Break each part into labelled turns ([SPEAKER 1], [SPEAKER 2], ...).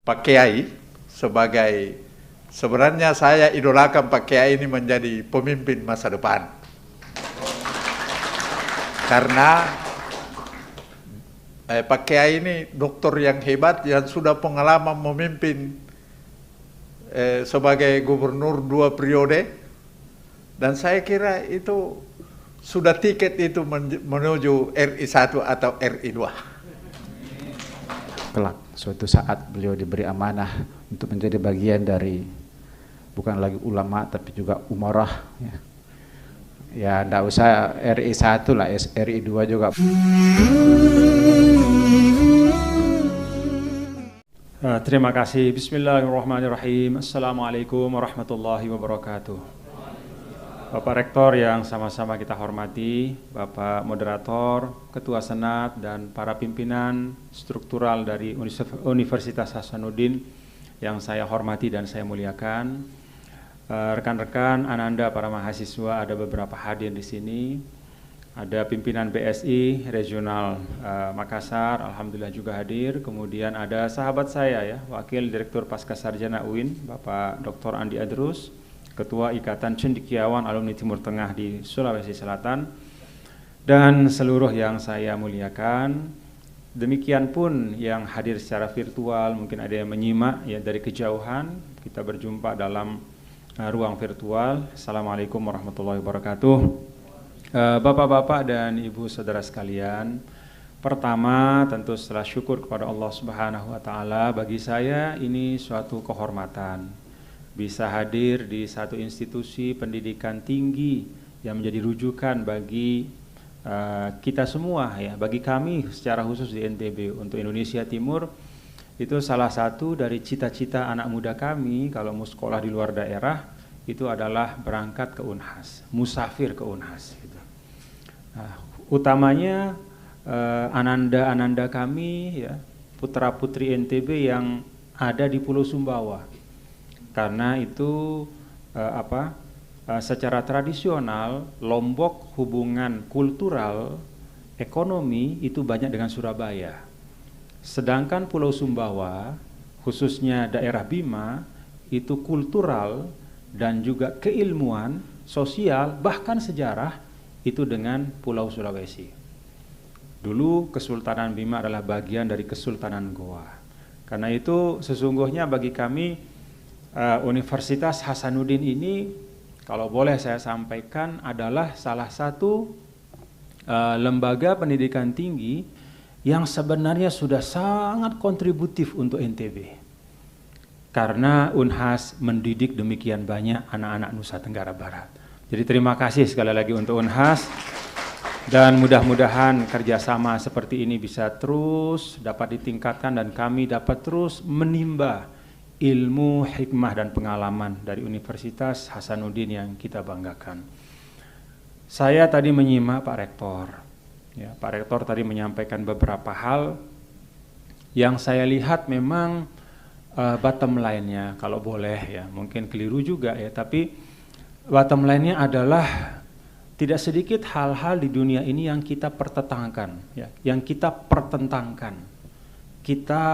[SPEAKER 1] Pak Kiai sebagai, sebenarnya saya idolakan Pak Kiai ini menjadi pemimpin masa depan. Karena Pak Kiai ini dokter yang hebat yang sudah pengalaman memimpin sebagai gubernur 2 periode, dan saya kira itu sudah tiket itu menuju RI 1 atau RI 2.
[SPEAKER 2] Kelak suatu saat beliau diberi amanah untuk menjadi bagian dari bukan lagi ulama tapi juga umarah, ya enggak usah RI 1 lah, RI 2 juga.
[SPEAKER 3] Terima kasih. Bismillahirrahmanirrahim. Assalamualaikum warahmatullahi wabarakatuh. Bapak Rektor yang sama-sama kita hormati, Bapak Moderator, Ketua Senat, dan para pimpinan struktural dari Universitas Hasanuddin yang saya hormati dan saya muliakan, rekan-rekan, ananda, para mahasiswa, ada beberapa hadir di sini, ada pimpinan BSI Regional Makassar, alhamdulillah juga hadir, kemudian ada sahabat saya ya, Wakil Direktur Pascasarjana UIN, Bapak Dr. Andi Adrus, Ketua Ikatan Cendekiawan Alumni Timur Tengah di Sulawesi Selatan, dan seluruh yang saya muliakan. Demikian pun yang hadir secara virtual, mungkin ada yang menyimak ya dari kejauhan, kita berjumpa dalam ruang virtual. Assalamualaikum warahmatullahi wabarakatuh. Bapak-bapak dan ibu saudara sekalian, pertama tentu setelah syukur kepada Allah Subhanahu wa taala, bagi saya ini suatu kehormatan bisa hadir di satu institusi pendidikan tinggi yang menjadi rujukan bagi kita semua ya, bagi kami secara khusus di NTB untuk Indonesia Timur. Itu salah satu dari cita-cita anak muda kami kalau mau sekolah di luar daerah itu adalah berangkat ke Unhas, musafir ke Unhas gitu. Utamanya ananda-ananda kami ya, putra-putri NTB yang ada di Pulau Sumbawa. Karena itu secara tradisional Lombok hubungan kultural, ekonomi itu banyak dengan Surabaya. Sedangkan Pulau Sumbawa, khususnya daerah Bima, itu kultural dan juga keilmuan, sosial, bahkan sejarah itu dengan Pulau Sulawesi. Dulu Kesultanan Bima adalah bagian dari Kesultanan Goa. Karena itu sesungguhnya bagi kami Universitas Hasanuddin ini, kalau boleh saya sampaikan, adalah salah satu lembaga pendidikan tinggi yang sebenarnya sudah sangat kontributif untuk NTB. Karena Unhas mendidik demikian banyak anak-anak Nusa Tenggara Barat. Jadi terima kasih sekali lagi untuk Unhas, dan mudah-mudahan kerjasama seperti ini bisa terus dapat ditingkatkan dan kami dapat terus menimba ilmu, hikmah, dan pengalaman dari Universitas Hasanuddin yang kita banggakan. Saya tadi menyimak Pak Rektor. Ya, Pak Rektor tadi menyampaikan beberapa hal yang saya lihat memang bottom line-nya, kalau boleh ya, mungkin keliru juga ya, tapi bottom line-nya adalah tidak sedikit hal-hal di dunia ini yang kita pertentangkan, ya, yang kita pertentangkan, kita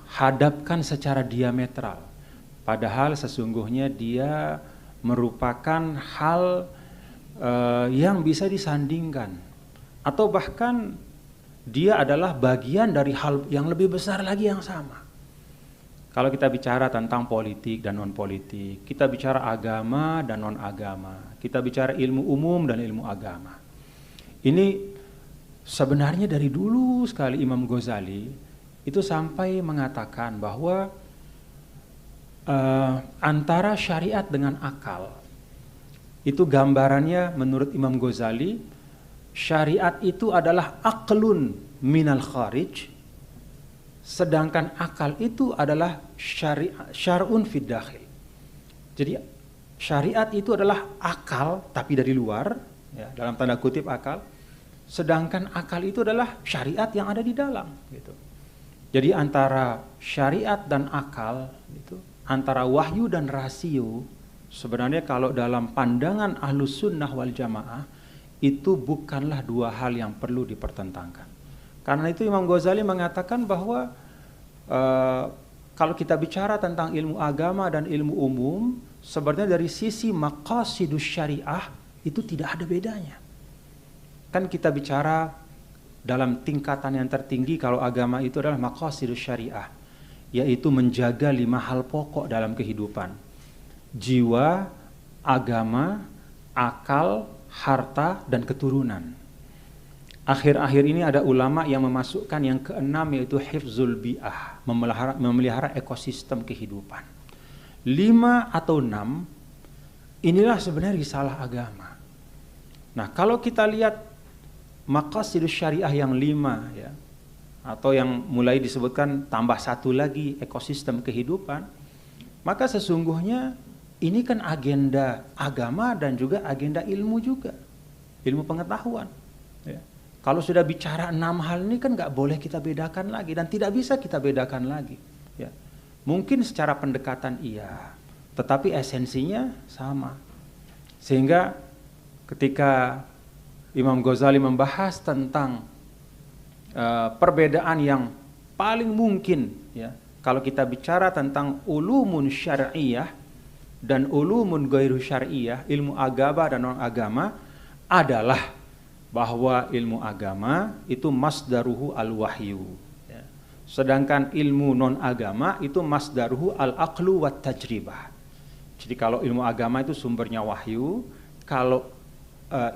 [SPEAKER 3] hadapkan secara diametral, padahal sesungguhnya dia merupakan hal yang bisa disandingkan, atau bahkan dia adalah bagian dari hal yang lebih besar lagi yang sama. Kalau kita bicara tentang politik dan non-politik, kita bicara agama dan non-agama, kita bicara ilmu umum dan ilmu agama. Ini sebenarnya dari dulu sekali Imam Ghazali itu sampai mengatakan bahwa antara syariat dengan akal, itu gambarannya menurut Imam Ghazali, syariat itu adalah aqlun minal kharij, sedangkan akal itu adalah syar'un fid dakhil. Jadi syariat itu adalah akal tapi dari luar, ya, dalam tanda kutip akal, sedangkan akal itu adalah syariat yang ada di dalam gitu. Jadi antara syariat dan akal itu, antara wahyu dan rasio, sebenarnya kalau dalam pandangan Ahlus Sunnah wal Jamaah itu bukanlah dua hal yang perlu dipertentangkan. Karena itu Imam Ghazali mengatakan bahwa kalau kita bicara tentang ilmu agama dan ilmu umum, sebenarnya dari sisi maqasidus syariah itu tidak ada bedanya. Kan kita bicara dalam tingkatan yang tertinggi kalau agama itu adalah maqasidus syariah, yaitu menjaga 5 hal pokok dalam kehidupan. Jiwa, agama, akal, harta, dan keturunan. Akhir-akhir ini ada ulama yang memasukkan yang keenam, yaitu hifzul bi'ah, memelihara ekosistem kehidupan. 5 atau 6 inilah sebenarnya risalah agama. Nah, kalau kita lihat maqasidus syariah yang 5 ya, atau yang mulai disebutkan tambah 1 lagi ekosistem kehidupan, maka sesungguhnya ini kan agenda agama dan juga agenda ilmu juga, ilmu pengetahuan. Ya. Kalau sudah bicara 6 hal ini kan nggak boleh kita bedakan lagi dan tidak bisa kita bedakan lagi. Ya. Mungkin secara pendekatan iya, tetapi esensinya sama. Sehingga ketika Imam Ghazali membahas tentang perbedaan yang paling mungkin, ya, kalau kita bicara tentang ulumun syar'iyah dan ulumun ghairu syar'iyah, ilmu agama dan non agama, adalah bahwa ilmu agama itu masdaruhu al-wahyu, ya. Sedangkan ilmu non agama itu masdaruhu al-aqlu wat tajribah. Jadi kalau ilmu agama itu sumbernya wahyu, kalau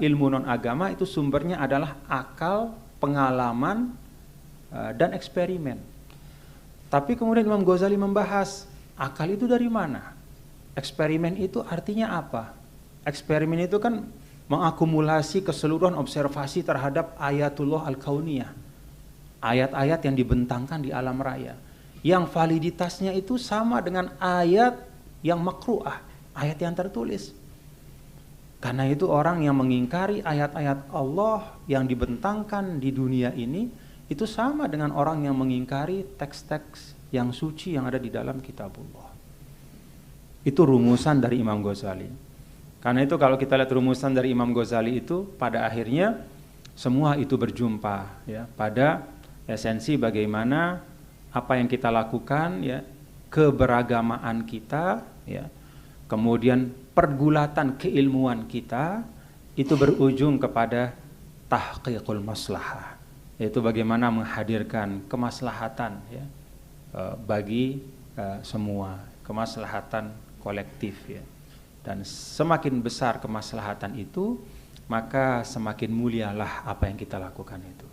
[SPEAKER 3] ilmu non agama itu sumbernya adalah akal, pengalaman, dan eksperimen. Tapi kemudian Imam Ghazali membahas akal itu dari mana? Eksperimen itu artinya apa? Eksperimen itu kan mengakumulasi keseluruhan observasi terhadap ayatullah al-kauniyah, ayat-ayat yang dibentangkan di alam raya, yang validitasnya itu sama dengan ayat yang makru'ah, ayat yang tertulis. Karena itu orang yang mengingkari ayat-ayat Allah yang dibentangkan di dunia ini, itu sama dengan orang yang mengingkari teks-teks yang suci yang ada di dalam kitabullah. Itu rumusan dari Imam Ghazali. Karena itu kalau kita lihat rumusan dari Imam Ghazali itu, pada akhirnya semua itu berjumpa, ya, pada esensi bagaimana apa yang kita lakukan, ya, keberagamaan kita, ya, kemudian pergulatan keilmuan kita itu berujung kepada tahqiqul maslahah, yaitu bagaimana menghadirkan kemaslahatan, ya, bagi semua, kemaslahatan kolektif, ya. Dan semakin besar kemaslahatan itu, maka semakin mulialah apa yang kita lakukan itu.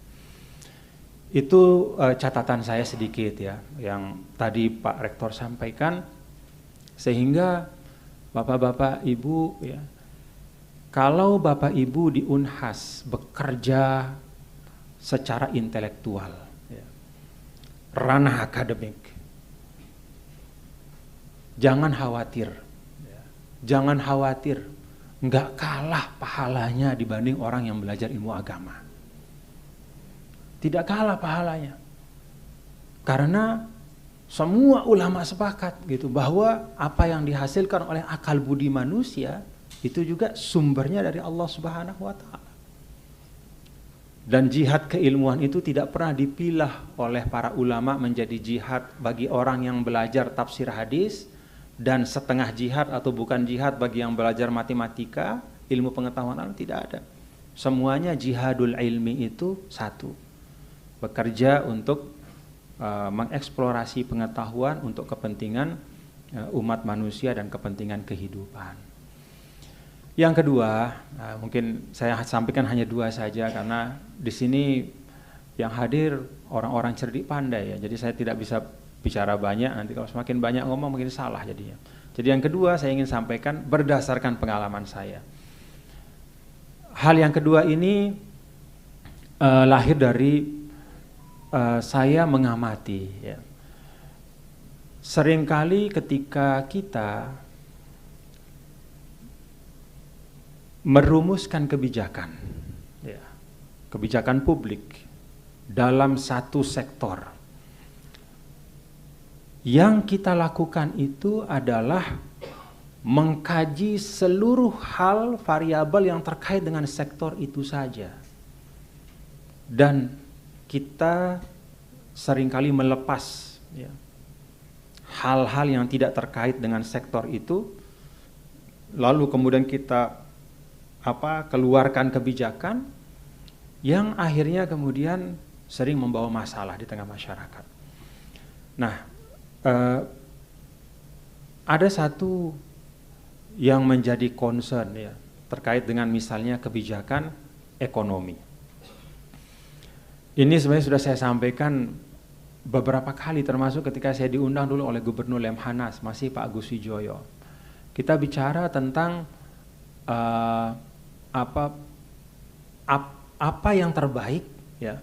[SPEAKER 3] Itu catatan saya sedikit, ya, yang tadi Pak Rektor sampaikan, sehingga Bapak-bapak Ibu, ya, kalau Bapak Ibu di Unhas bekerja secara intelektual, ya, ranah akademik, jangan khawatir. Jangan khawatir, nggak kalah pahalanya dibanding orang yang belajar ilmu agama. Tidak kalah pahalanya. Karena semua ulama sepakat gitu bahwa apa yang dihasilkan oleh akal budi manusia itu juga sumbernya dari Allah Subhanahu wa taala. Dan jihad keilmuan itu tidak pernah dipilah oleh para ulama menjadi jihad bagi orang yang belajar tafsir hadis, dan setengah jihad atau bukan jihad bagi yang belajar matematika, ilmu pengetahuan alam, tidak ada. Semuanya jihadul ilmi itu satu. Bekerja untuk mengeksplorasi pengetahuan untuk kepentingan umat manusia dan kepentingan kehidupan. Yang kedua, mungkin saya sampaikan hanya 2 saja karena di sini yang hadir orang-orang cerdik pandai, ya. Jadi saya tidak bisa bicara banyak, nanti kalau semakin banyak ngomong mungkin salah jadinya. Jadi yang kedua saya ingin sampaikan berdasarkan pengalaman saya. Hal yang kedua ini lahir dari saya mengamati, ya. Seringkali ketika kita merumuskan kebijakan, ya, kebijakan publik dalam satu sektor, yang kita lakukan itu adalah mengkaji seluruh hal variabel yang terkait dengan sektor itu saja. Dan kita seringkali melepas, ya, hal-hal yang tidak terkait dengan sektor itu, lalu kemudian kita keluarkan kebijakan yang akhirnya kemudian sering membawa masalah di tengah masyarakat. Nah, ada satu yang menjadi concern ya terkait dengan misalnya kebijakan ekonomi. Ini sebenarnya sudah saya sampaikan beberapa kali, termasuk ketika saya diundang dulu oleh Gubernur Lemhanas, masih Pak Agus Wijoyo. Kita bicara tentang apa yang terbaik ya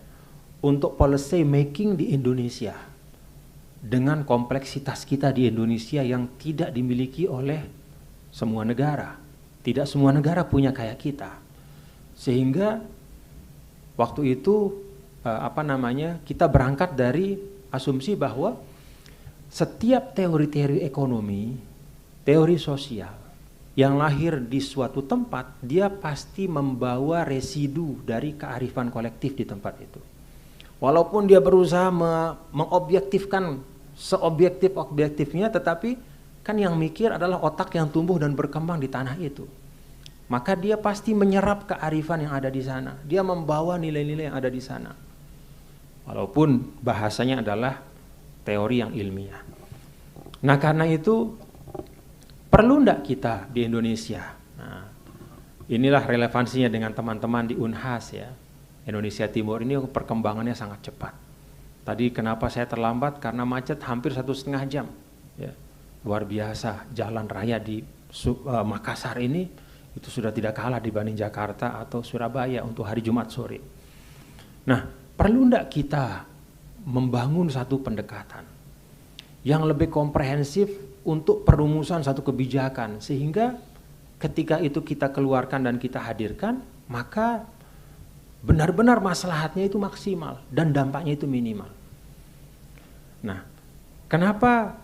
[SPEAKER 3] untuk policy making di Indonesia dengan kompleksitas kita di Indonesia yang tidak dimiliki oleh semua negara. Tidak semua negara punya kayak kita. Sehingga waktu itu kita berangkat dari asumsi bahwa setiap teori-teori ekonomi, teori sosial yang lahir di suatu tempat, dia pasti membawa residu dari kearifan kolektif di tempat itu. Walaupun dia berusaha mengobjektifkan seobjektif-objektifnya, tetapi kan yang mikir adalah otak yang tumbuh dan berkembang di tanah itu. Maka dia pasti menyerap kearifan yang ada di sana. Dia membawa nilai-nilai yang ada di sana. Walaupun bahasanya adalah teori yang ilmiah. Nah, karena itu perlu enggak kita di Indonesia? Nah, inilah relevansinya dengan teman-teman di Unhas ya. Indonesia Timur ini perkembangannya sangat cepat. Tadi kenapa saya terlambat? Karena macet hampir 1,5 jam. Ya, luar biasa. Jalan raya di Makassar ini itu sudah tidak kalah dibanding Jakarta atau Surabaya untuk hari Jumat sore. Nah, perlu enggak kita membangun satu pendekatan yang lebih komprehensif untuk perumusan satu kebijakan, sehingga ketika itu kita keluarkan dan kita hadirkan, maka benar-benar maslahatnya itu maksimal dan dampaknya itu minimal. Nah, kenapa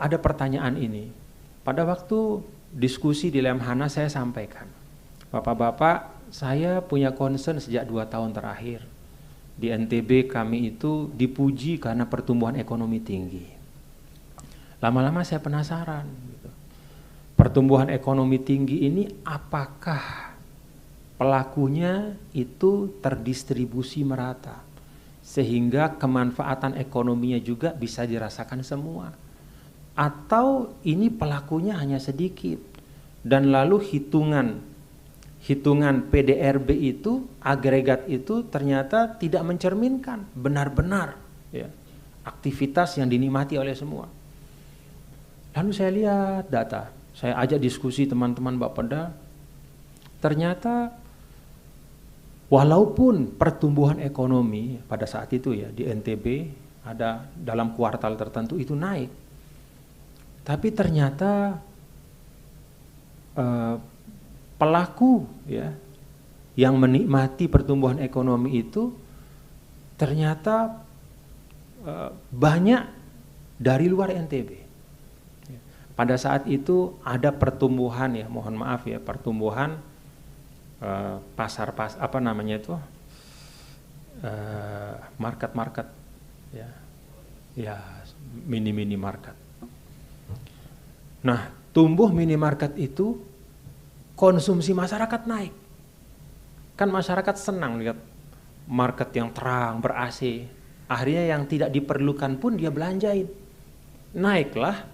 [SPEAKER 3] ada pertanyaan ini? Pada waktu diskusi di Lemhanas saya sampaikan, Bapak-bapak, saya punya concern sejak 2 tahun terakhir. Di NTB kami itu dipuji karena pertumbuhan ekonomi tinggi. Lama-lama saya penasaran, gitu. Pertumbuhan ekonomi tinggi ini apakah pelakunya itu terdistribusi merata sehingga kemanfaatan ekonominya juga bisa dirasakan semua, atau ini pelakunya hanya sedikit dan lalu hitungan PDRB itu, agregat itu ternyata tidak mencerminkan benar-benar ya, aktivitas yang dinikmati oleh semua. Lalu saya lihat data, saya ajak diskusi teman-teman Bapeda, ternyata walaupun pertumbuhan ekonomi pada saat itu ya di NTB ada dalam kuartal tertentu itu naik, tapi ternyata pelaku ya yang menikmati pertumbuhan ekonomi itu ternyata banyak dari luar NTB. Pada saat itu ada pertumbuhan ya, mohon maaf ya, pertumbuhan market ya mini market. Nah, tumbuh minimarket itu konsumsi masyarakat naik. Kan masyarakat senang lihat market yang terang, ber-AC. Akhirnya yang tidak diperlukan pun dia belanjain. Naiklah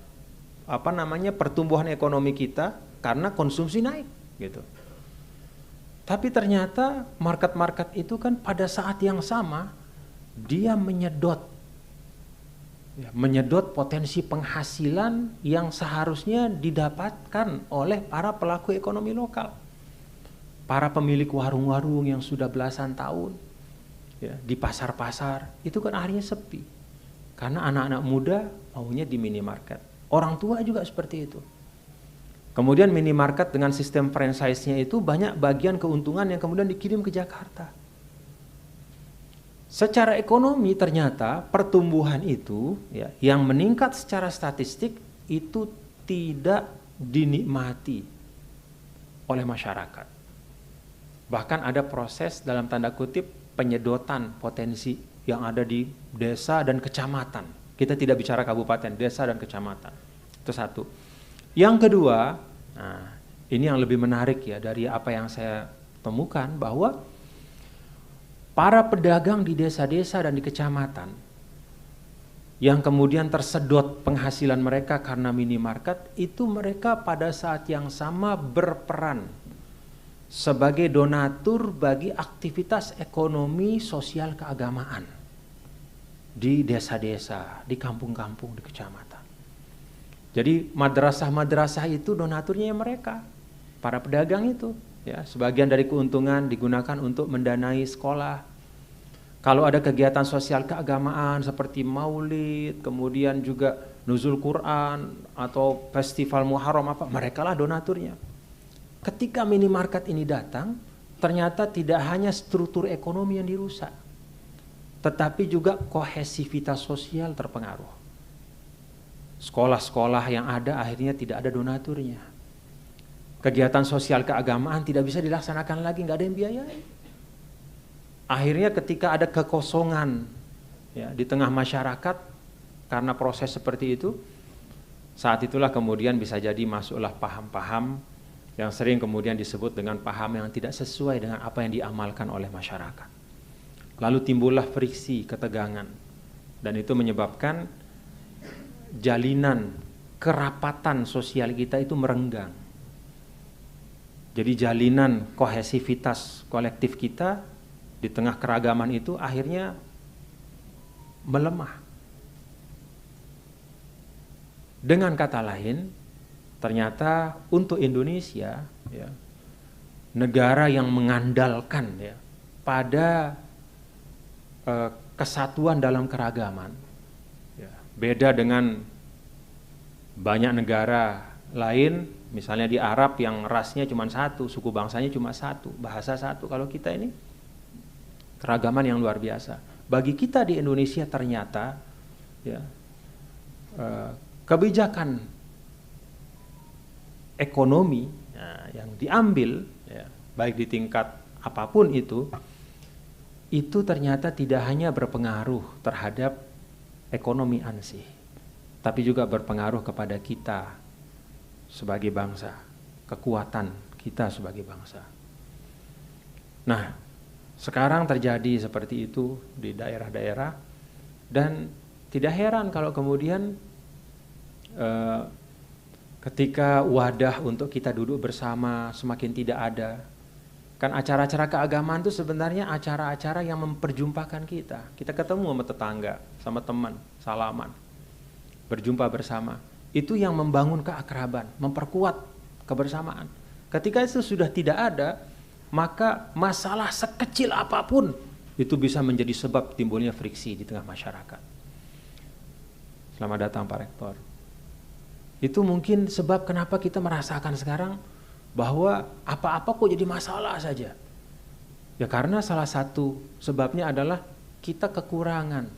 [SPEAKER 3] pertumbuhan ekonomi kita karena konsumsi naik gitu. Tapi ternyata market-market itu kan pada saat yang sama dia menyedot potensi penghasilan yang seharusnya didapatkan oleh para pelaku ekonomi lokal. Para pemilik warung-warung yang sudah belasan tahun ya, di pasar-pasar, itu kan akhirnya sepi. Karena anak-anak muda maunya di minimarket. Orang tua juga seperti itu. Kemudian minimarket dengan sistem franchise-nya itu banyak bagian keuntungan yang kemudian dikirim ke Jakarta. Secara ekonomi ternyata pertumbuhan itu ya, yang meningkat secara statistik itu tidak dinikmati oleh masyarakat. Bahkan ada proses dalam tanda kutip penyedotan potensi yang ada di desa dan kecamatan. Kita tidak bicara kabupaten, desa dan kecamatan. Itu satu. Yang kedua, nah, ini yang lebih menarik ya dari apa yang saya temukan, bahwa para pedagang di desa-desa dan di kecamatan yang kemudian tersedot penghasilan mereka karena minimarket, itu mereka pada saat yang sama berperan sebagai donatur bagi aktivitas ekonomi sosial keagamaan di desa-desa, di kampung-kampung, di kecamatan. Jadi madrasah-madrasah itu donaturnya mereka, para pedagang itu. Ya, sebagian dari keuntungan digunakan untuk mendanai sekolah. Kalau ada kegiatan sosial keagamaan seperti maulid, kemudian juga nuzul Quran atau festival Muharram apa, merekalah donaturnya. Ketika minimarket ini datang, ternyata tidak hanya struktur ekonomi yang dirusak, tetapi juga kohesivitas sosial terpengaruh. Sekolah-sekolah yang ada akhirnya tidak ada donaturnya. Kegiatan sosial keagamaan tidak bisa dilaksanakan lagi, nggak ada yang biayai. Akhirnya ketika ada kekosongan ya, di tengah masyarakat karena proses seperti itu, saat itulah kemudian bisa jadi masuklah paham-paham yang sering kemudian disebut dengan paham yang tidak sesuai dengan apa yang diamalkan oleh masyarakat. Lalu timbullah friksi, ketegangan, dan itu menyebabkan jalinan kerapatan sosial kita itu merenggang. Jadi jalinan kohesivitas kolektif kita di tengah keragaman itu akhirnya melemah. Dengan kata lain, ternyata untuk Indonesia, ya, negara yang mengandalkan ya, pada kesatuan dalam keragaman, ya, beda dengan banyak negara lain, misalnya di Arab yang rasnya cuma satu, suku bangsanya cuma satu, bahasa satu. Kalau kita ini keragaman yang luar biasa. Bagi kita di Indonesia ternyata ya, kebijakan ekonomi ya, yang diambil ya, baik di tingkat apapun itu ternyata tidak hanya berpengaruh terhadap ekonomi ansih, tapi juga berpengaruh kepada kita sebagai bangsa, kekuatan kita sebagai bangsa. Nah, sekarang terjadi seperti itu di daerah-daerah, dan tidak heran kalau kemudian ketika wadah untuk kita duduk bersama semakin tidak ada. Kan acara-acara keagamaan itu sebenarnya acara-acara yang memperjumpakan kita. Kita ketemu sama tetangga, sama teman, salaman, berjumpa bersama. Itu yang membangun keakraban, memperkuat kebersamaan. Ketika itu sudah tidak ada, maka masalah sekecil apapun itu bisa menjadi sebab timbulnya friksi di tengah masyarakat. Selamat datang Pak Rektor. Itu mungkin sebab kenapa kita merasakan sekarang bahwa apa-apa kok jadi masalah saja. Ya karena salah satu sebabnya adalah kita kekurangan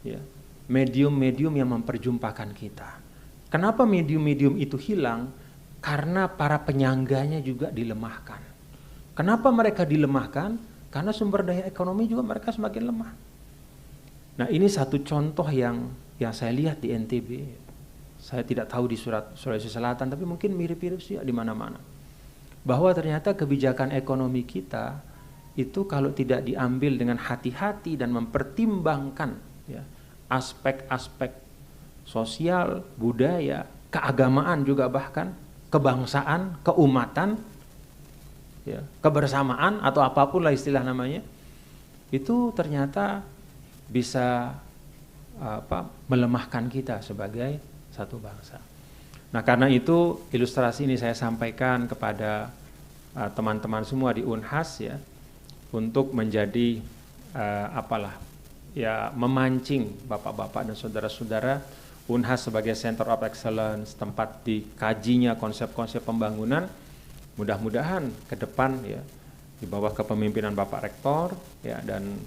[SPEAKER 3] ya, medium-medium yang memperjumpakan kita. Kenapa medium-medium itu hilang? Karena para penyangganya juga dilemahkan. Kenapa mereka dilemahkan? Karena sumber daya ekonomi juga mereka semakin lemah. Nah ini satu contoh yang saya lihat di NTB. Saya tidak tahu di Sulawesi Selatan, tapi mungkin mirip-mirip sih di mana-mana. Bahwa ternyata kebijakan ekonomi kita itu kalau tidak diambil dengan hati-hati dan mempertimbangkan ya, aspek-aspek sosial, budaya, keagamaan juga bahkan, kebangsaan, keumatan, ya, kebersamaan atau apapun lah istilah namanya, itu ternyata bisa melemahkan kita sebagai satu bangsa. Nah karena itu ilustrasi ini saya sampaikan kepada teman-teman semua di Unhas ya, untuk menjadi memancing bapak-bapak dan saudara-saudara Unhas sebagai Center of Excellence, tempat dikajinya konsep-konsep pembangunan. Mudah-mudahan ke depan ya, di bawah kepemimpinan Bapak Rektor ya, dan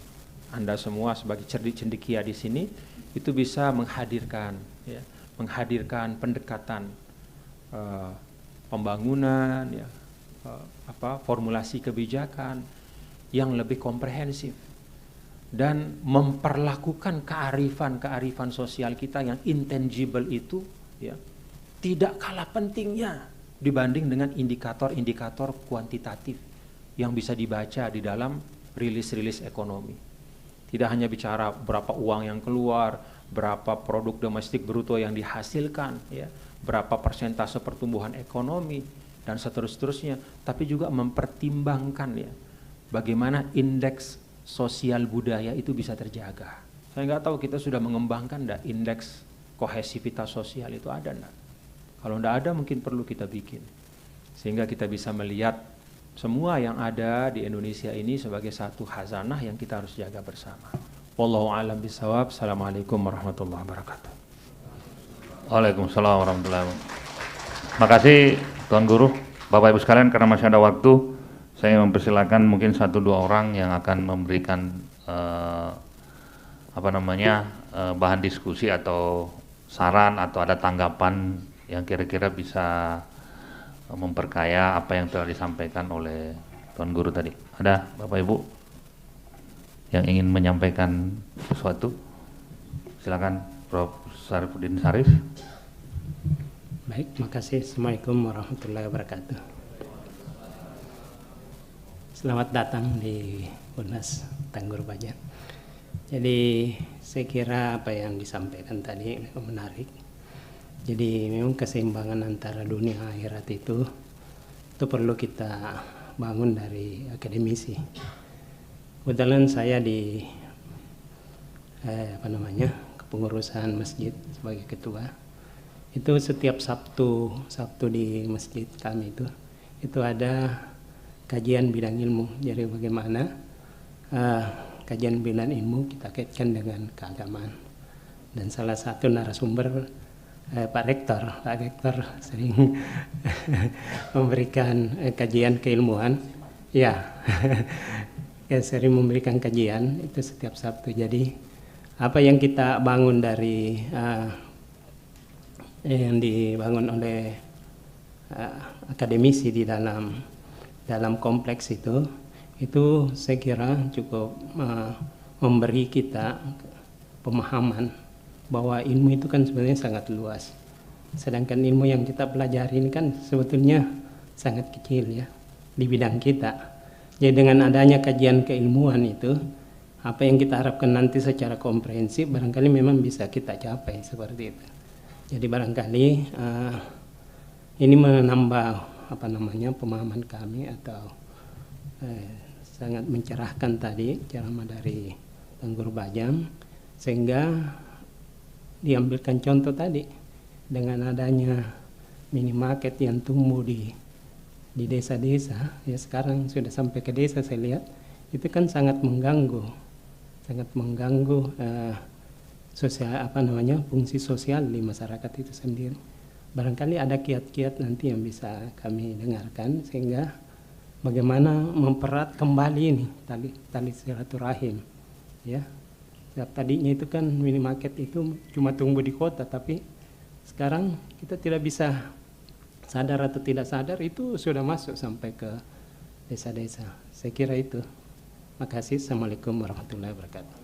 [SPEAKER 3] Anda semua sebagai cendekia di sini itu bisa menghadirkan pendekatan pembangunan ya, formulasi kebijakan yang lebih komprehensif, dan memperlakukan kearifan sosial kita yang intangible itu ya tidak kalah pentingnya dibanding dengan indikator-indikator kuantitatif yang bisa dibaca di dalam rilis-rilis ekonomi. Tidak hanya bicara berapa uang yang keluar, berapa produk domestik bruto yang dihasilkan, ya, berapa persentase pertumbuhan ekonomi dan seterusnya, tapi juga mempertimbangkan ya bagaimana indeks sosial budaya itu bisa terjaga. Saya nggak tahu kita sudah mengembangkan enggak indeks kohesivitas sosial itu ada enggak? Kalau enggak ada mungkin perlu kita bikin. Sehingga kita bisa melihat semua yang ada di Indonesia ini sebagai satu khazanah yang kita harus jaga bersama. Wallahu a'lam bishawab. Assalamualaikum warahmatullahi wabarakatuh.
[SPEAKER 4] Waalaikumsalam warahmatullahi wabarakatuh. Makasih Tuan Guru, Bapak Ibu sekalian, karena masih ada waktu. Saya mempersilakan mungkin 1-2 orang yang akan memberikan bahan diskusi atau saran atau ada tanggapan yang kira-kira bisa memperkaya apa yang telah disampaikan oleh Tuan Guru tadi. Ada Bapak Ibu yang ingin menyampaikan sesuatu? Silakan Prof. Syarifuddin Syarif.
[SPEAKER 5] Baik, makasih. Assalamualaikum warahmatullahi wabarakatuh. Selamat datang di UNAS Tanggur Bajan. Jadi saya kira apa yang disampaikan tadi menarik. Jadi memang keseimbangan antara dunia akhirat itu perlu kita bangun dari akademisi. Kebetulan saya di kepengurusan masjid sebagai ketua. Itu setiap Sabtu di masjid kami itu ada kajian bidang ilmu. Jadi bagaimana kajian bidang ilmu kita kaitkan dengan keagamaan. Dan salah satu narasumber Pak Rektor sering memberikan kajian keilmuan. Ya, sering memberikan kajian itu setiap Sabtu. Jadi apa yang kita bangun dari yang dibangun oleh akademisi di dalam kompleks itu saya kira cukup memberi kita pemahaman bahwa ilmu itu kan sebenarnya sangat luas. Sedangkan ilmu yang kita pelajari ini kan sebetulnya sangat kecil ya di bidang kita. Jadi dengan adanya kajian keilmuan itu, apa yang kita harapkan nanti secara komprehensif barangkali memang bisa kita capai seperti itu. Jadi barangkali ini menambah pemahaman kami atau sangat mencerahkan tadi ceramah dari Tuan Guru Bajang, sehingga diambilkan contoh tadi dengan adanya minimarket yang tumbuh di desa-desa ya, sekarang sudah sampai ke desa. Saya lihat itu kan sangat mengganggu sosial fungsi sosial di masyarakat itu sendiri. Barangkali ada kiat-kiat nanti yang bisa kami dengarkan sehingga bagaimana mempererat kembali ini tali silaturahim ya. Tadinya itu kan minimarket itu cuma tumbuh di kota, tapi sekarang kita tidak bisa sadar atau tidak sadar itu sudah masuk sampai ke desa-desa. Saya kira itu. Makasih. Assalamualaikum warahmatullahi wabarakatuh.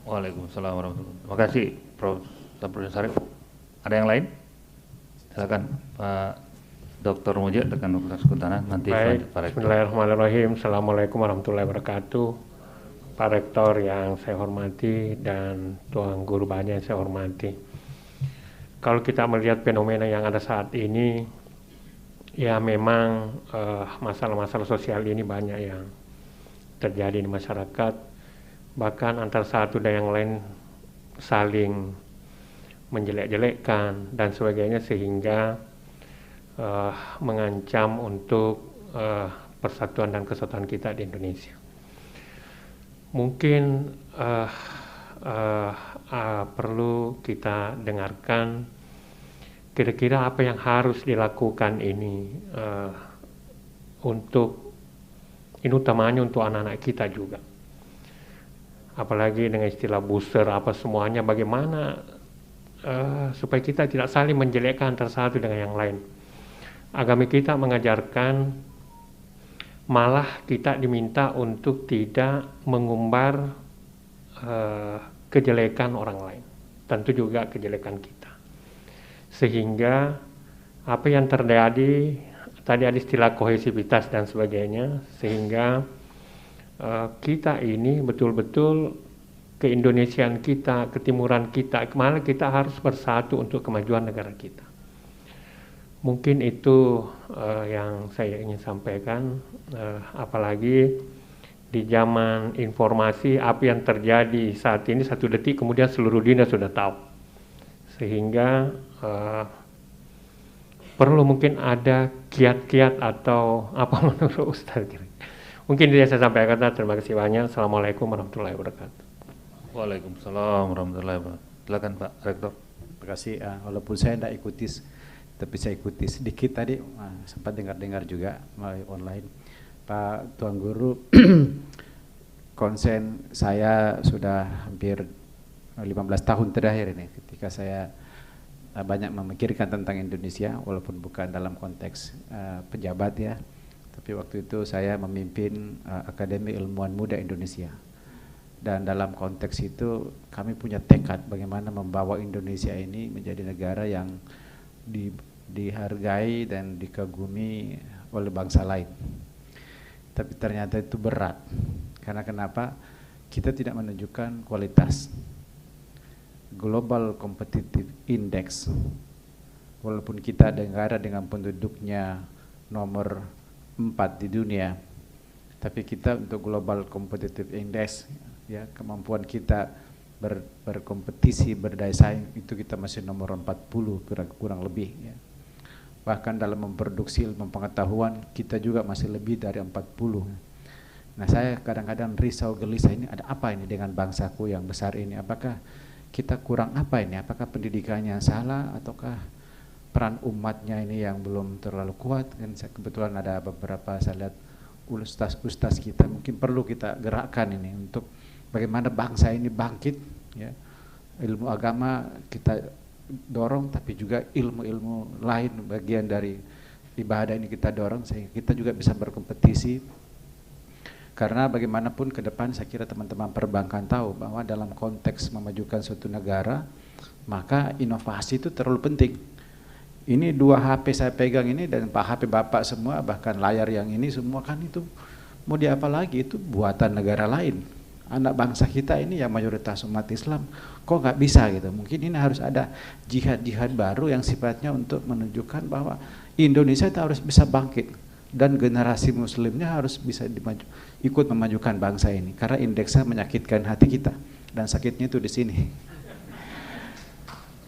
[SPEAKER 4] Waalaikumsalam warahmatullahi wabarakatuh. Terima kasih Prof. Syarif. Ada yang lain? Silakan Pak Dr. Mujib dengan Universitas Kehutanan. Nanti
[SPEAKER 6] baik, bismillahirrahmanirrahim. Assalamualaikum warahmatullahi wabarakatuh. Pak Rektor yang saya hormati dan Tuan Guru Bajang yang saya hormati. Kalau kita melihat fenomena yang ada saat ini, ya memang masalah-masalah sosial ini banyak yang terjadi di masyarakat. Bahkan antara satu dan yang lain saling menjelek-jelekkan dan sebagainya, sehingga mengancam untuk persatuan dan kesatuan kita di Indonesia. Mungkin perlu kita dengarkan kira-kira apa yang harus dilakukan ini ini utamanya untuk anak-anak kita juga. Apalagi dengan istilah booster apa semuanya, bagaimana supaya kita tidak saling menjelekkan antara satu dengan yang lain. Agama kita mengajarkan, malah kita diminta untuk tidak mengumbar kejelekan orang lain, tentu juga kejelekan kita. Sehingga apa yang terjadi, tadi ada istilah kohesivitas dan sebagainya, sehingga kita ini betul-betul keindonesiaan kita, ketimuran kita, kemana kita harus bersatu untuk kemajuan negara kita. Mungkin itu yang saya ingin sampaikan, apalagi di zaman informasi apa yang terjadi saat ini 1 detik kemudian seluruh dunia sudah tahu, sehingga perlu mungkin ada kiat-kiat atau apa menurut Ustaz? Mungkin dia saya sampaikan. Terima kasih banyak. Assalamualaikum warahmatullahi wabarakatuh.
[SPEAKER 4] Waalaikumsalam warahmatullahi wabarakatuh. Silakan Pak Rektor.
[SPEAKER 2] Terima kasih. Walaupun saya tidak ikuti, tapi saya ikuti sedikit tadi, sempat dengar-dengar juga melalui online. Pak Tuan Guru, konsen saya sudah hampir 15 tahun terakhir ini ketika saya banyak memikirkan tentang Indonesia, walaupun bukan dalam konteks pejabat ya, tapi waktu itu saya memimpin Akademi Ilmuwan Muda Indonesia. Dan dalam konteks itu kami punya tekad bagaimana membawa Indonesia ini menjadi negara yang dihargai dan dikagumi oleh bangsa lain. Tapi ternyata itu berat. Karena kenapa? Kita tidak menunjukkan kualitas. Global Competitive Index, walaupun kita negara dengan penduduknya nomor 4 di dunia, tapi kita untuk Global Competitive Index, ya, kemampuan kita berkompetisi, berdaya saing, itu kita masih nomor 40 kurang lebih ya. Bahkan dalam memproduksi ilmu pengetahuan kita juga masih lebih dari 40. Nah, saya kadang-kadang risau gelisah, ini ada apa ini dengan bangsaku yang besar ini? Apakah kita kurang apa ini? Apakah pendidikannya salah ataukah peran umatnya ini yang belum terlalu kuat? Kan kebetulan ada beberapa saya lihat ustaz kita, mungkin perlu kita gerakkan ini untuk bagaimana bangsa ini bangkit ya. Ilmu agama kita dorong, tapi juga ilmu-ilmu lain bagian dari ibadah ini kita dorong sehingga kita juga bisa berkompetisi. Karena bagaimanapun ke depan saya kira teman-teman perbankan tahu bahwa dalam konteks memajukan suatu negara maka inovasi itu terlalu penting. Ini 2 HP saya pegang ini dan HP Bapak semua, bahkan layar yang ini semua kan itu mau diapa lagi, itu buatan negara lain. Anak bangsa kita ini yang mayoritas umat Islam kok nggak bisa gitu. Mungkin ini harus ada jihad-jihad baru yang sifatnya untuk menunjukkan bahwa Indonesia itu harus bisa bangkit dan generasi muslimnya harus bisa ikut memajukan bangsa ini, karena indeksnya menyakitkan hati kita dan sakitnya itu di sini.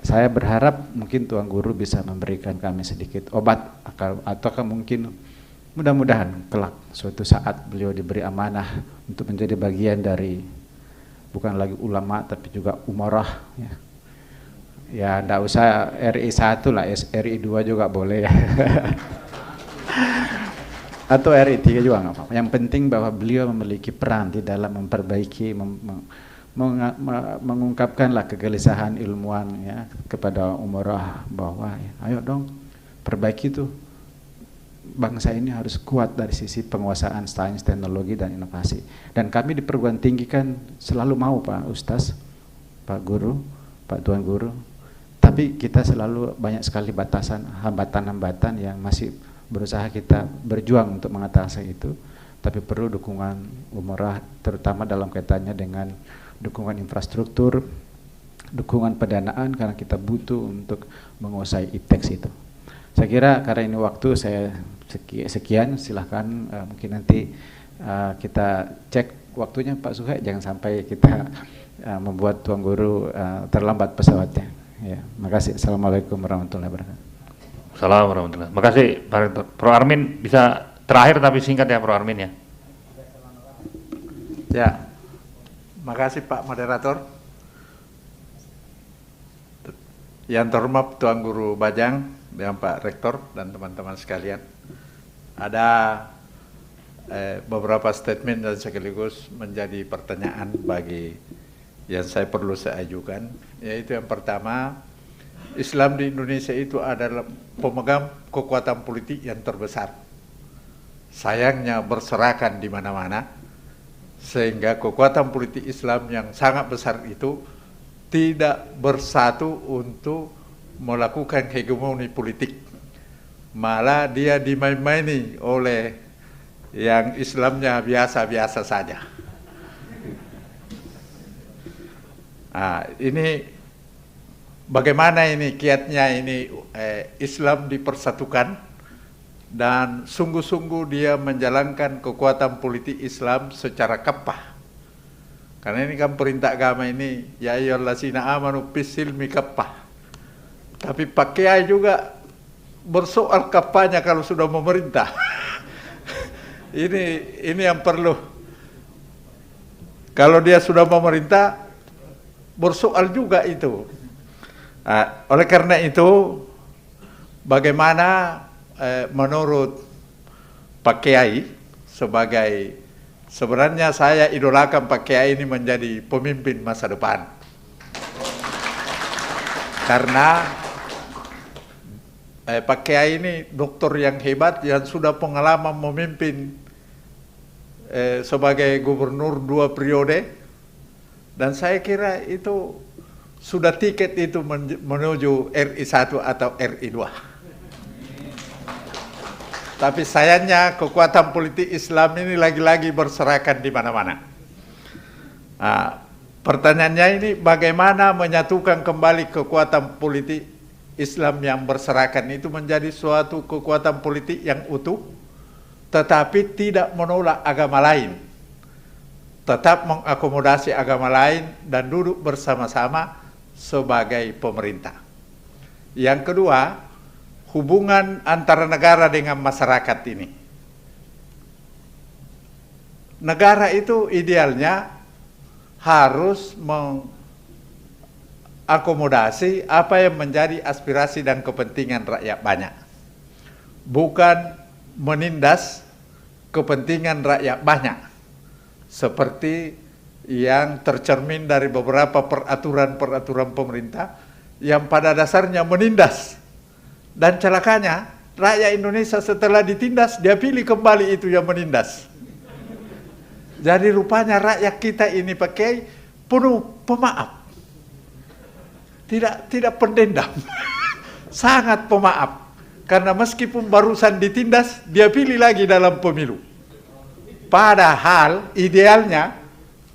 [SPEAKER 2] Saya berharap mungkin Tuan Guru bisa memberikan kami sedikit obat, ataukah mungkin mudah-mudahan kelak suatu saat beliau diberi amanah untuk menjadi bagian dari bukan lagi ulama tapi juga umarah ya. Ya enggak usah RI 1 lah, RI 2 juga boleh ya. Atau RI 3 juga enggak apa-apa. Yang penting bahwa beliau memiliki peran di dalam memperbaiki mengungkapkanlah kegelisahan ilmuwan ya kepada umarah bahwa ya, ayo dong perbaiki tuh. Bangsa ini harus kuat dari sisi penguasaan sains, teknologi, dan inovasi. Dan kami di perguruan tinggi kan selalu mau Pak Ustaz, Pak Guru, Pak Tuan Guru. Tapi kita selalu banyak sekali batasan, hambatan-hambatan yang masih berusaha kita berjuang untuk mengatasi itu. Tapi perlu dukungan umarah, terutama dalam kaitannya dengan dukungan infrastruktur, dukungan pendanaan, karena kita butuh untuk menguasai ITEX itu. Saya kira karena ini waktu saya sekian, silahkan mungkin nanti kita cek waktunya Pak Suhaib, jangan sampai kita membuat Tuan Guru terlambat pesawatnya. Ya, makasih. Assalamualaikum warahmatullahi wabarakatuh.
[SPEAKER 4] Assalamualaikum warahmatullahi wabarakatuh. Makasih Pak Rektor. Pro Armin bisa terakhir tapi singkat ya Pro Armin ya.
[SPEAKER 1] Ya, makasih Pak Moderator. Yang terhormat Tuan Guru Bajang dan Pak Rektor dan teman-teman sekalian, ada beberapa statement dan sekaligus menjadi pertanyaan bagi yang saya perlu saya ajukan, yaitu yang pertama, Islam di Indonesia itu adalah pemegang kekuatan politik yang terbesar. Sayangnya berserakan di mana-mana, Sehingga kekuatan politik Islam yang sangat besar itu tidak bersatu untuk melakukan hegemoni politik. Malah dia dimain-maini oleh yang Islamnya biasa-biasa saja. Ini bagaimana ini kiatnya ini Islam dipersatukan dan sungguh-sungguh dia menjalankan kekuatan politik Islam secara kafah. Karena ini kan perintah agama ini, ya ayyuhallazina amanu bisilmi kafah. Tapi Pak Kiai juga bersoal kafahnya kalau sudah memerintah. Ini yang perlu. Kalau dia sudah memerintah, bersoal juga itu. Oleh karena itu, bagaimana menurut Pak Kiai sebenarnya saya idolakan Pak Kiai ini menjadi pemimpin masa depan. Karena Pak Kiai ini dokter yang hebat yang sudah pengalaman memimpin sebagai gubernur 2 periode, dan saya kira itu sudah tiket itu menuju RI 1 atau RI 2. Tapi sayangnya kekuatan politik Islam ini lagi-lagi berserakan di mana-mana. Pertanyaannya ini bagaimana menyatukan kembali kekuatan politik Islam yang berserakan itu menjadi suatu kekuatan politik yang utuh, tetapi tidak menolak agama lain, tetap mengakomodasi agama lain dan duduk bersama-sama sebagai pemerintah. Yang kedua, hubungan antara negara dengan masyarakat ini. Negara itu idealnya harus mengakomodasi apa yang menjadi aspirasi dan kepentingan rakyat banyak. Bukan menindas kepentingan rakyat banyak. Seperti yang tercermin dari beberapa peraturan-peraturan pemerintah yang pada dasarnya menindas. Dan celakanya, rakyat Indonesia setelah ditindas, dia pilih kembali itu yang menindas. Jadi rupanya rakyat kita ini pakai penuh pemaaf. Tidak pendendam. Sangat pemaaf. Karena meskipun barusan ditindas, dia pilih lagi dalam pemilu. Padahal idealnya,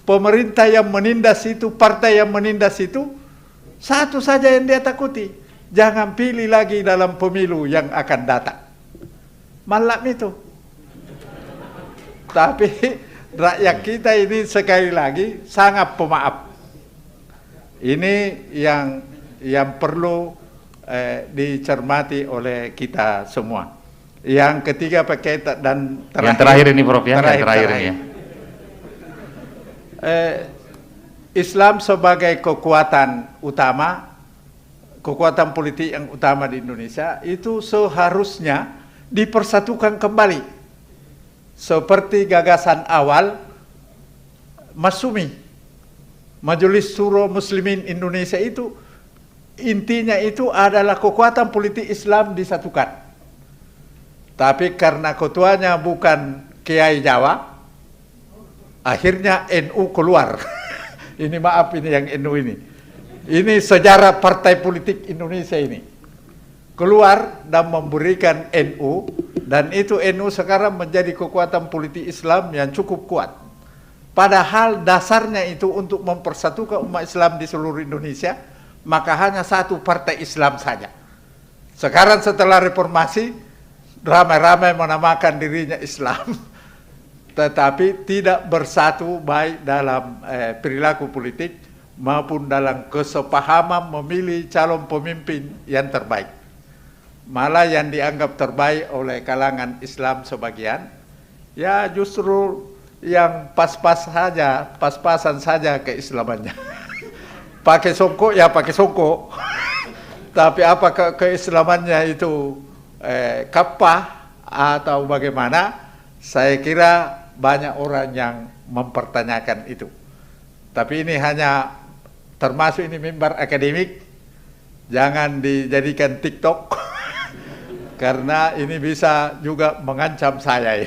[SPEAKER 1] pemerintah yang menindas itu, partai yang menindas itu, satu saja yang dia takuti. Jangan pilih lagi dalam pemilu yang akan datang. Malam itu. Tapi rakyat kita ini sekali lagi sangat pemaaf. Ini yang perlu dicermati oleh kita semua. Yang ketiga pakai dan terakhir.
[SPEAKER 4] Yang terakhir ini Prof ya, yang terakhir ini ya.
[SPEAKER 1] Islam sebagai kekuatan utama, kekuatan politik yang utama di Indonesia itu seharusnya dipersatukan kembali seperti gagasan awal Masyumi, Majelis Syuro Muslimin Indonesia itu intinya itu adalah kekuatan politik Islam disatukan. Tapi karena ketuanya bukan Kiai Jawa, akhirnya NU keluar. Ini maaf ini yang NU ini. Ini sejarah partai politik Indonesia ini. Keluar dan memberikan NU, dan itu NU sekarang menjadi kekuatan politik Islam yang cukup kuat. Padahal dasarnya itu untuk mempersatukan umat Islam di seluruh Indonesia, maka hanya satu partai Islam saja. Sekarang setelah reformasi, ramai-ramai menamakan dirinya Islam, tetapi tidak bersatu baik dalam perilaku politik, maupun dalam kesepahaman memilih calon pemimpin yang terbaik. Malah yang dianggap terbaik oleh kalangan Islam sebagian, ya justru yang pas-pasan saja keislamannya. Pakai songkok ya pakai songkok. Tapi apa keislamannya itu kafah atau bagaimana, saya kira banyak orang yang mempertanyakan itu. Tapi ini hanya termasuk ini mimbar akademik, jangan dijadikan TikTok karena ini bisa juga mengancam saya.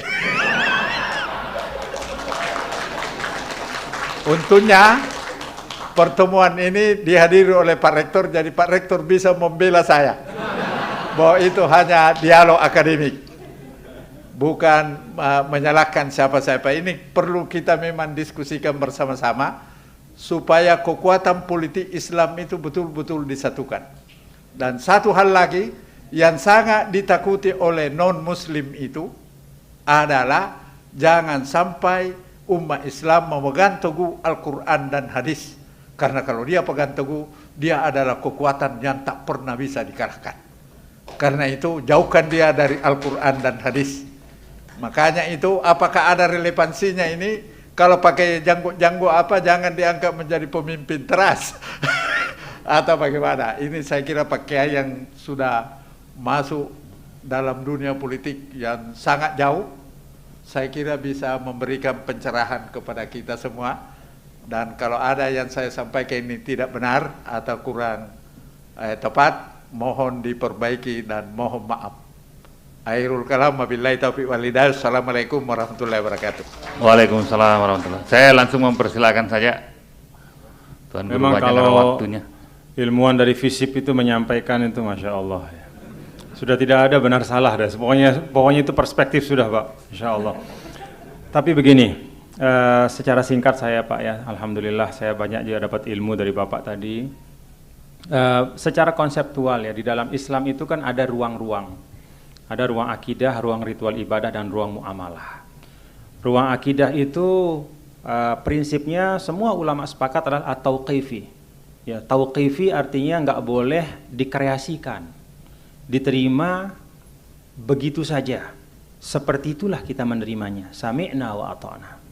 [SPEAKER 1] Untungnya pertemuan ini dihadiri oleh Pak Rektor, jadi Pak Rektor bisa membela saya bahwa itu hanya dialog akademik, bukan menyalahkan siapa-siapa. Ini perlu kita memang diskusikan bersama-sama supaya kekuatan politik Islam itu betul-betul disatukan. Dan satu hal lagi yang sangat ditakuti oleh non-muslim itu adalah jangan sampai umat Islam memegang teguh Al-Quran dan hadis. Karena kalau dia pegang teguh, dia adalah kekuatan yang tak pernah bisa dikalahkan. Karena itu jauhkan dia dari Al-Quran dan hadis. Makanya itu apakah ada relevansinya ini? Kalau pakai janggut-janggut apa, jangan dianggap menjadi pemimpin teras. Atau bagaimana? Ini saya kira Pak Kiai yang sudah masuk dalam dunia politik yang sangat jauh, saya kira bisa memberikan pencerahan kepada kita semua. Dan kalau ada yang saya sampaikan ini tidak benar atau kurang tepat, mohon diperbaiki dan mohon maaf. Akhirul kalam, wabillahi taufiq wal hidayah. Assalamualaikum warahmatullahi wabarakatuh.
[SPEAKER 4] Waalaikumsalam warahmatullahi. Saya langsung mempersilakan saja Tuan Guru
[SPEAKER 3] Memang
[SPEAKER 4] Bajang
[SPEAKER 3] kalau
[SPEAKER 4] karena waktunya.
[SPEAKER 3] Ilmuwan dari FISIP itu menyampaikan itu, Masya Allah ya. Sudah tidak ada benar salah dah. Pokoknya itu perspektif sudah Pak, Insya Allah. Tapi begini, secara singkat saya Pak ya, Alhamdulillah saya banyak juga dapat ilmu dari Bapak tadi. Secara konseptual ya, di dalam Islam itu kan ada ruang-ruang. Ada ruang akidah, ruang ritual ibadah, dan ruang muamalah. Ruang akidah itu prinsipnya semua ulama sepakat adalah at-tauqifi. Ya, tauqifi artinya nggak boleh dikreasikan, diterima begitu saja. Seperti itulah kita menerimanya. Sami'na wa ata'na.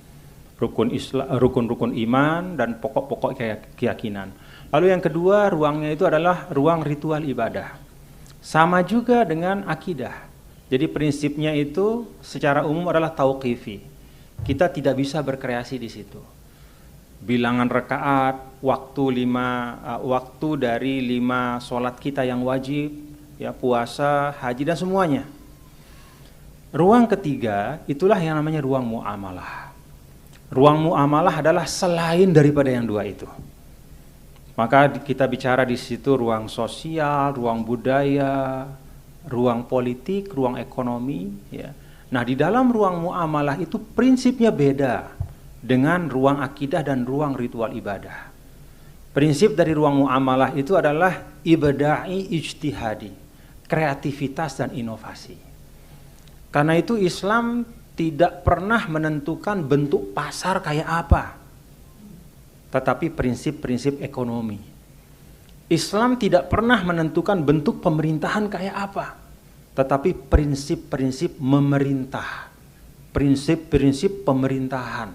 [SPEAKER 3] Rukun-rukun iman dan pokok-pokok keyakinan. Lalu yang kedua, ruangnya itu adalah ruang ritual ibadah. Sama juga dengan akidah. Jadi prinsipnya itu secara umum adalah tauqifi. Kita tidak bisa berkreasi di situ. Bilangan rakaat, waktu dari 5 sholat kita yang wajib, ya puasa, haji dan semuanya. Ruang ketiga itulah yang namanya ruang muamalah. Ruang muamalah adalah selain daripada yang dua itu. Maka kita bicara di situ ruang sosial, ruang budaya, ruang politik, ruang ekonomi. Ya. Nah di dalam ruang muamalah itu prinsipnya beda dengan ruang akidah dan ruang ritual ibadah. Prinsip dari ruang muamalah itu adalah ibada'i ijtihadi, kreativitas dan inovasi. Karena itu Islam tidak pernah menentukan bentuk pasar kayak apa, tetapi prinsip-prinsip ekonomi. Islam tidak pernah menentukan bentuk pemerintahan kayak apa, tetapi prinsip-prinsip memerintah, prinsip-prinsip pemerintahan.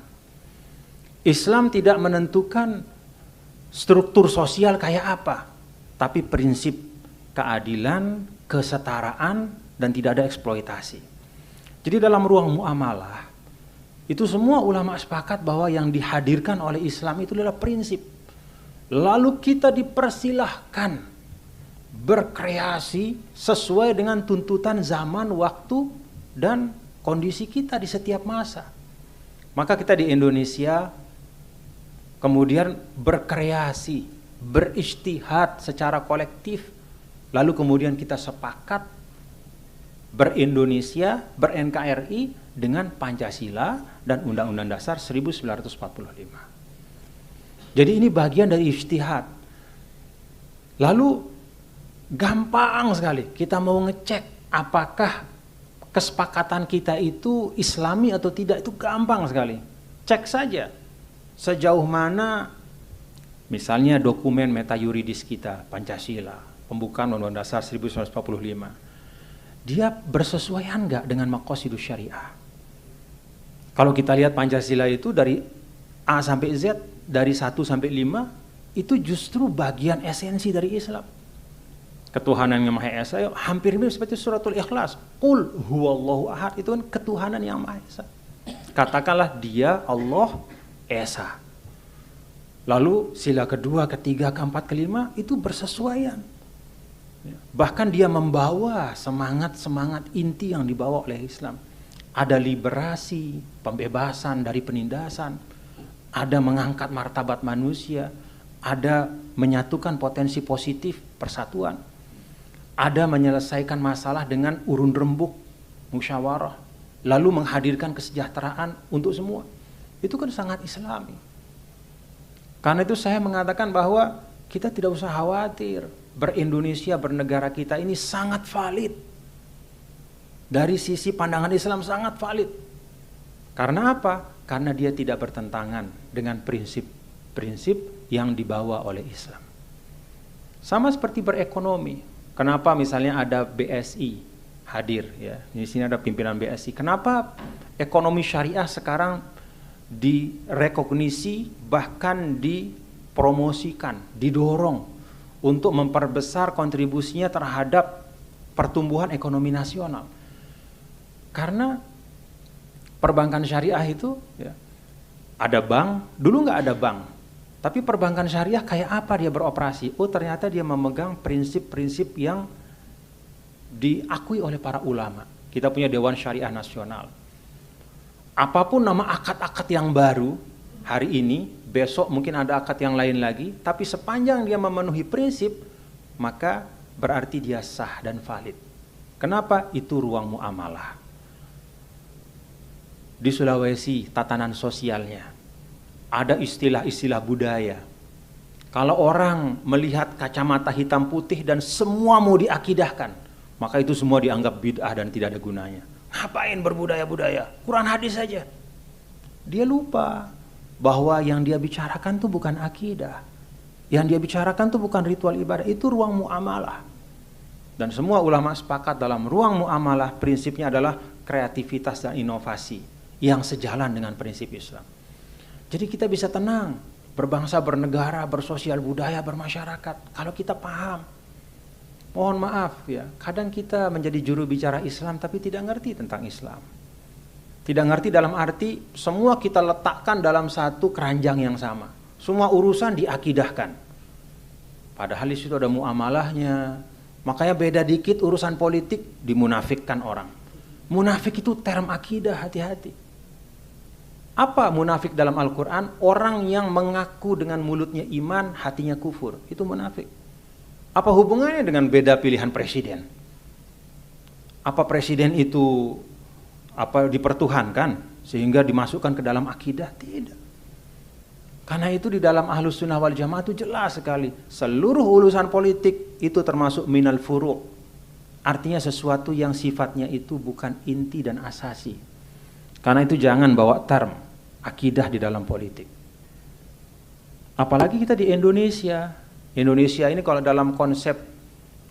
[SPEAKER 3] Islam tidak menentukan struktur sosial kayak apa, tapi prinsip keadilan, kesetaraan, dan tidak ada eksploitasi. Jadi dalam ruang muamalah, itu semua ulama sepakat bahwa yang dihadirkan oleh Islam itu adalah prinsip. Lalu kita dipersilahkan berkreasi sesuai dengan tuntutan zaman, waktu, dan kondisi kita di setiap masa. Maka kita di Indonesia kemudian berkreasi, berijtihad secara kolektif, lalu kemudian kita sepakat ber-Indonesia, ber-NKRI dengan Pancasila dan Undang-Undang Dasar 1945. Jadi ini bagian dari ijtihad. Lalu gampang sekali kita mau ngecek apakah kesepakatan kita itu Islami atau tidak, itu gampang sekali. Cek saja sejauh mana misalnya dokumen meta yuridis kita, Pancasila, pembukaan Undang-Undang Dasar 1945. Dia bersesuaian enggak dengan maqasidus syariah? Kalau kita lihat Pancasila itu dari A sampai Z, dari 1 sampai 5, itu justru bagian esensi dari Islam. Ketuhanan yang Maha Esa, hampir mirip seperti suratul Ikhlas. Qul huwallahu ahad, itu kan ketuhanan yang Maha Esa. Katakanlah dia Allah Esa. Lalu sila kedua, ketiga, keempat, kelima itu bersesuaian. Bahkan dia membawa semangat-semangat inti yang dibawa oleh Islam. Ada liberasi, pembebasan dari penindasan. ada mengangkat martabat manusia, ada menyatukan potensi positif persatuan, ada menyelesaikan masalah dengan urun rembuk, musyawarah, lalu menghadirkan kesejahteraan untuk semua. Itu kan sangat Islami. Karena itu saya mengatakan bahwa kita tidak usah khawatir, ber-Indonesia, bernegara kita ini sangat valid. Dari sisi pandangan Islam sangat valid. Karena apa? Karena dia tidak bertentangan dengan prinsip-prinsip yang dibawa oleh Islam. Sama seperti berekonomi. Kenapa misalnya ada BSI hadir ya. Di sini ada pimpinan BSI. Kenapa ekonomi syariah sekarang direkognisi, bahkan dipromosikan, didorong untuk memperbesar kontribusinya terhadap pertumbuhan ekonomi nasional? Karena perbankan syariah itu ya, ada bank, dulu nggak ada bank, tapi perbankan syariah kayak apa dia beroperasi? Oh ternyata dia memegang prinsip-prinsip yang diakui oleh para ulama. Kita punya Dewan Syariah Nasional. Apapun nama akad-akad yang baru hari ini, besok mungkin ada akad yang lain lagi, tapi sepanjang dia memenuhi prinsip, maka berarti dia sah dan valid. Kenapa? Itu ruang muamalah. Di Sulawesi tatanan sosialnya ada istilah-istilah budaya. Kalau orang melihat kacamata hitam putih dan semua mau diakidahkan, maka itu semua dianggap bid'ah dan tidak ada gunanya. Ngapain berbudaya-budaya? Quran hadis saja. Dia lupa bahwa yang dia bicarakan itu bukan akidah. Yang dia bicarakan itu bukan ritual ibadah, itu ruang muamalah. Dan semua ulama sepakat dalam ruang muamalah prinsipnya adalah kreativitas dan inovasi yang sejalan dengan prinsip Islam. Jadi kita bisa tenang, berbangsa, bernegara, bersosial budaya, bermasyarakat, kalau kita paham. Mohon maaf ya, kadang kita menjadi juru bicara Islam tapi tidak ngerti tentang Islam. Tidak ngerti dalam arti semua kita letakkan dalam satu keranjang yang sama. Semua urusan diakidahkan. Padahal di situ ada muamalahnya. Makanya beda dikit urusan politik dimunafikkan orang. Munafik itu term akidah, hati-hati. Apa munafik dalam Al-Quran? Orang yang mengaku dengan mulutnya iman, hatinya kufur. Itu munafik. Apa hubungannya dengan beda pilihan presiden? Apa presiden itu dipertuhankan sehingga dimasukkan ke dalam akidah? Tidak. Karena itu di dalam Ahlus Sunnah wal Jamaah itu jelas sekali. Seluruh urusan politik itu termasuk minal furu'. Artinya sesuatu yang sifatnya itu bukan inti dan asasi. Karena itu jangan bawa term akidah di dalam politik. Apalagi kita di Indonesia. Indonesia ini kalau dalam konsep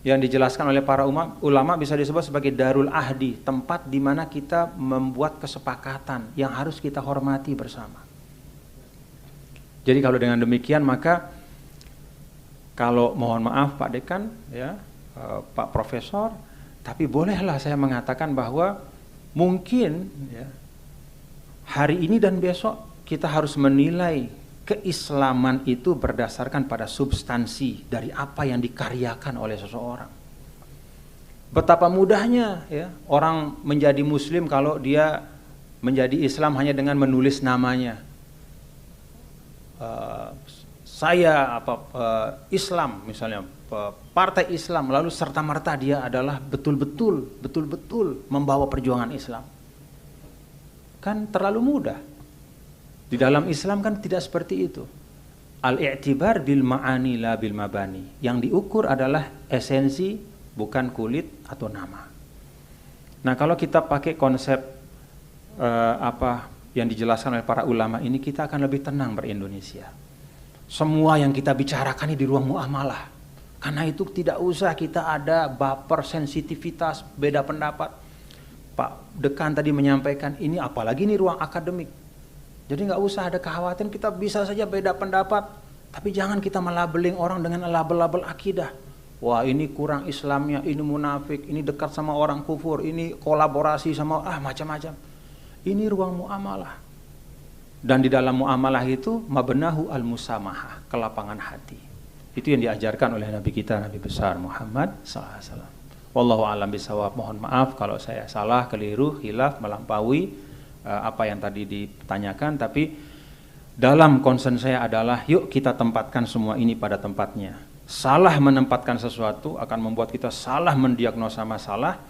[SPEAKER 3] yang dijelaskan oleh para ulama bisa disebut sebagai darul ahdi, tempat di mana kita membuat kesepakatan yang harus kita hormati bersama. Jadi kalau dengan demikian maka kalau mohon maaf Pak Dekan ya, Pak Profesor, tapi bolehlah saya mengatakan bahwa mungkin ya, hari ini dan besok kita harus menilai keislaman itu berdasarkan pada substansi dari apa yang dikaryakan oleh seseorang. Betapa mudahnya ya orang menjadi muslim kalau dia menjadi Islam hanya dengan menulis namanya. Islam misalnya, partai Islam, lalu serta-merta dia adalah betul-betul membawa perjuangan Islam. Kan terlalu mudah. Di dalam Islam kan tidak seperti itu. Al-i'tibar bil ma'ani la bil mabani. Yang diukur adalah esensi, bukan kulit atau nama. Nah, kalau kita pakai konsep yang dijelaskan oleh para ulama ini, kita akan lebih tenang ber-Indonesia. Semua yang kita bicarakan ini di ruang muamalah. Karena itu tidak usah kita ada baper, sensitivitas, beda pendapat. Pak Dekan tadi menyampaikan ini, apalagi ini ruang akademik. Jadi nggak usah ada kekhawatiran, kita bisa saja beda pendapat. Tapi jangan kita melabeling orang dengan label-label akidah. Wah ini kurang Islamnya, ini munafik, ini dekat sama orang kufur, ini kolaborasi sama macam-macam. Ini ruang muamalah. Dan di dalam muamalah itu mabnahu al-musamahah, kelapangan hati. Itu yang diajarkan oleh Nabi kita, Nabi besar Muhammad SAW. Wallahu a'lam bishawab. Mohon maaf kalau saya salah, keliru, khilaf, melampaui apa yang tadi ditanyakan. Tapi dalam concern saya adalah yuk kita tempatkan semua ini pada tempatnya. Salah menempatkan sesuatu akan membuat kita salah mendiagnosa masalah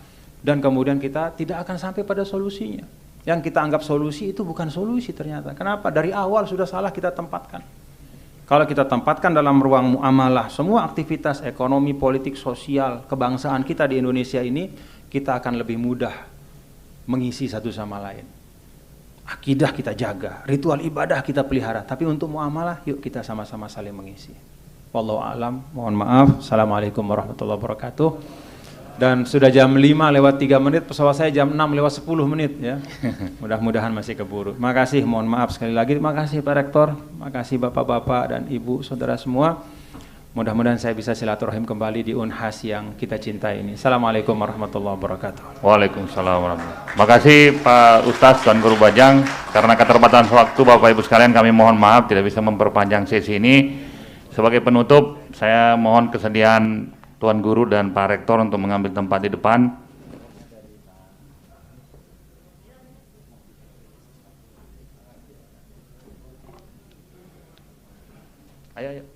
[SPEAKER 3] dan kemudian kita tidak akan sampai pada solusinya. Yang kita anggap solusi itu bukan solusi ternyata. Kenapa? Dari awal sudah salah kita tempatkan. Kalau kita tempatkan dalam ruang muamalah semua aktivitas ekonomi, politik, sosial, kebangsaan kita di Indonesia ini, kita akan lebih mudah mengisi satu sama lain. Akidah kita jaga, ritual ibadah kita pelihara, tapi untuk muamalah yuk kita sama-sama saling mengisi. Wallahu a'lam, mohon maaf. Assalamualaikum warahmatullahi wabarakatuh. Dan sudah jam 5:03, pesawat saya jam 6:10 ya. Mudah-mudahan masih keburu. Makasih, mohon maaf sekali lagi. Makasih Pak Rektor, makasih Bapak-bapak dan Ibu, saudara semua. Mudah-mudahan saya bisa silaturahim kembali di Unhas yang kita cintai ini. Assalamualaikum warahmatullahi wabarakatuh.
[SPEAKER 4] Waalaikumsalam warahmatullahi wabarakatuh. Makasih Pak Ustadz Tuan Guru Bajang. Karena keterbatasan waktu Bapak Ibu sekalian, kami mohon maaf tidak bisa memperpanjang sesi ini. Sebagai penutup, saya mohon kesediaan Tuan Guru dan Pak Rektor untuk mengambil tempat di depan. Ayo.